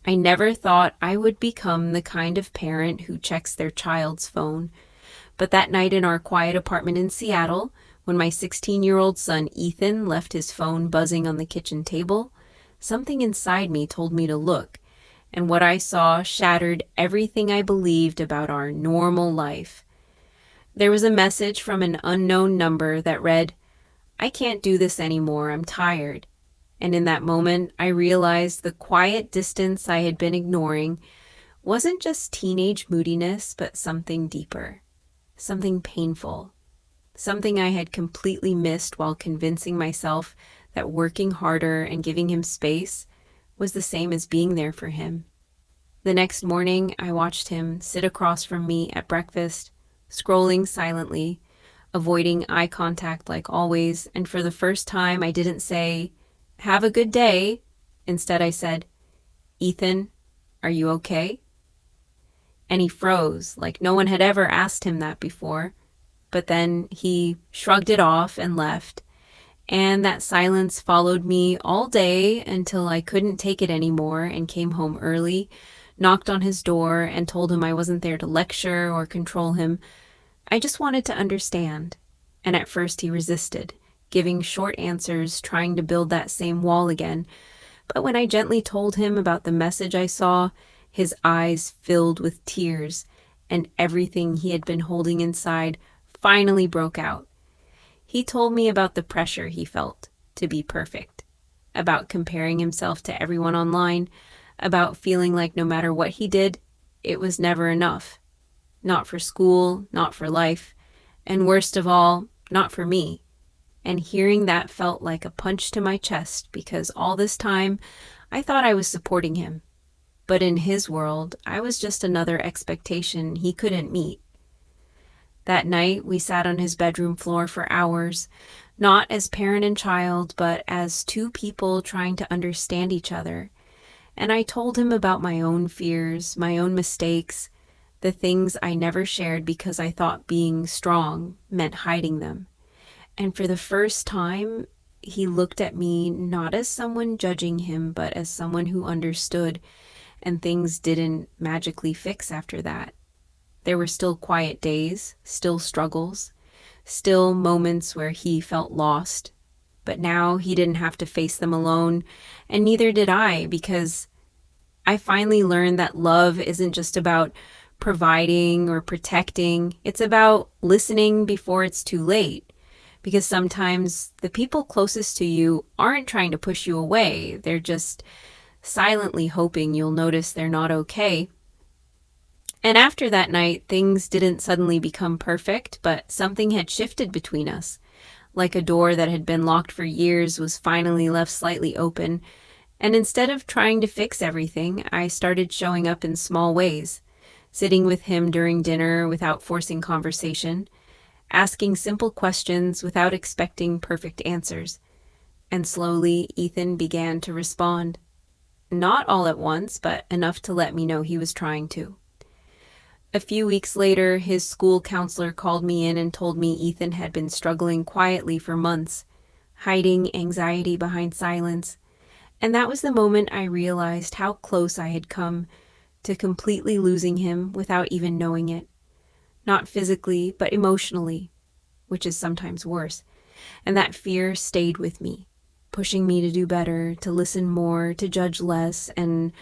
I never thought I would become the kind of parent who checks their child's phone. But that night in our quiet apartment in Seattle, when my 16-year-old son Ethan left his phone buzzing on the kitchen table, something inside me told me to look, and what I saw shattered everything I believed about our normal life. There was a message from an unknown number that read, "I can't do this anymore, I'm tired." And in that moment, I realized the quiet distance I had been ignoring wasn't just teenage moodiness, but something deeper, something painful, something I had completely missed while convincing myself that working harder and giving him space was the same as being there for him. The next morning, I watched him sit across from me at breakfast, scrolling silently, avoiding eye contact like always, and for the first time I didn't say, "Have a good day." Instead I said, "Ethan, are you okay?" And he froze, like no one had ever asked him that before. But then he shrugged it off and left. And that silence followed me all day until I couldn't take it anymore and came home early, knocked on his door, and told him I wasn't there to lecture or control him. I just wanted to understand. And at first he resisted, giving short answers, trying to build that same wall again. But when I gently told him about the message I saw, his eyes filled with tears, and everything he had been holding inside finally broke out. He told me about the pressure he felt to be perfect, about comparing himself to everyone online, about feeling like no matter what he did, it was never enough. Not for school, not for life, and worst of all, not for me. And hearing that felt like a punch to my chest because all this time I thought I was supporting him. But in his world, I was just another expectation he couldn't meet. That night, we sat on his bedroom floor for hours, not as parent and child, but as two people trying to understand each other. And I told him about my own fears, my own mistakes, the things I never shared because I thought being strong meant hiding them. And for the first time, he looked at me not as someone judging him, but as someone who understood, and things didn't magically fix after that. There were still quiet days, still struggles, still moments where he felt lost. But now he didn't have to face them alone, and neither did I, because I finally learned that love isn't just about providing or protecting. It's about listening before it's too late. Because sometimes the people closest to you aren't trying to push you away. They're just silently hoping you'll notice they're not okay. And after that night, things didn't suddenly become perfect, but something had shifted between us. Like a door that had been locked for years was finally left slightly open. And instead of trying to fix everything, I started showing up in small ways, sitting with him during dinner without forcing conversation, asking simple questions without expecting perfect answers. And slowly, Ethan began to respond. Not all at once, but enough to let me know he was trying to. A few weeks later, his school counselor called me in and told me Ethan had been struggling quietly for months, hiding anxiety behind silence. And that was the moment I realized how close I had come to completely losing him without even knowing it. Not physically, but emotionally, which is sometimes worse. And that fear stayed with me, pushing me to do better, to listen more, to judge less. And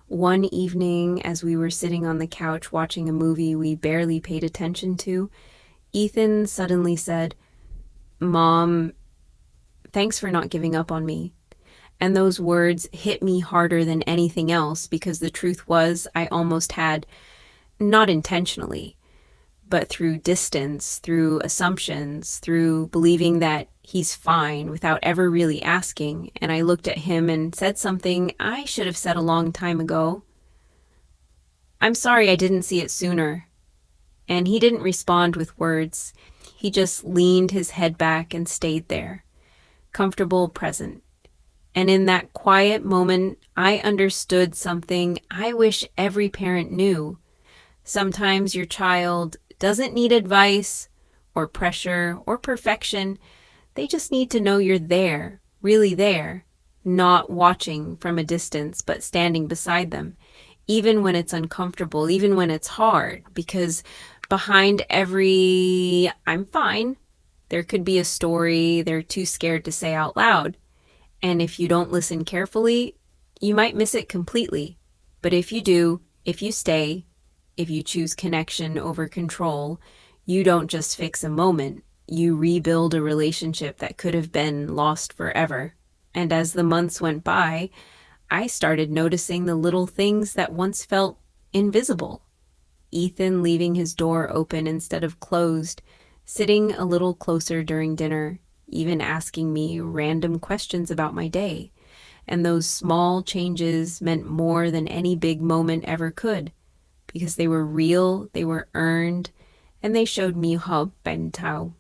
one evening, as we were sitting on the couch watching a movie we barely paid attention to, Ethan suddenly said, "Mom, thanks for not giving up on me." And those words hit me harder than anything else because the truth was I almost had, not intentionally, but through distance, through assumptions, through believing that he's fine without ever really asking. And I looked at him and said something I should have said a long time ago. "I'm sorry I didn't see it sooner." And he didn't respond with words. He just leaned his head back and stayed there, comfortable, present. And in that quiet moment, I understood something I wish every parent knew. Sometimes your child doesn't need advice or pressure or perfection. They just need to know you're there, really there. not watching from a distance, but standing beside them, even when it's uncomfortable, even when it's hard, because behind every "I'm fine," there could be a story they're too scared to say out loud. And if you don't listen carefully, you might miss it completely. But if you do, if you stay, if you choose connection over control, you don't just fix a moment, you rebuild a relationship that could have been lost forever. And as the months went by, I started noticing the little things that once felt invisible. Ethan leaving his door open instead of closed, sitting a little closer during dinner, even asking me random questions about my day. And those small changes meant more than any big moment ever could, because they were real, they were earned, and they showed me hope and how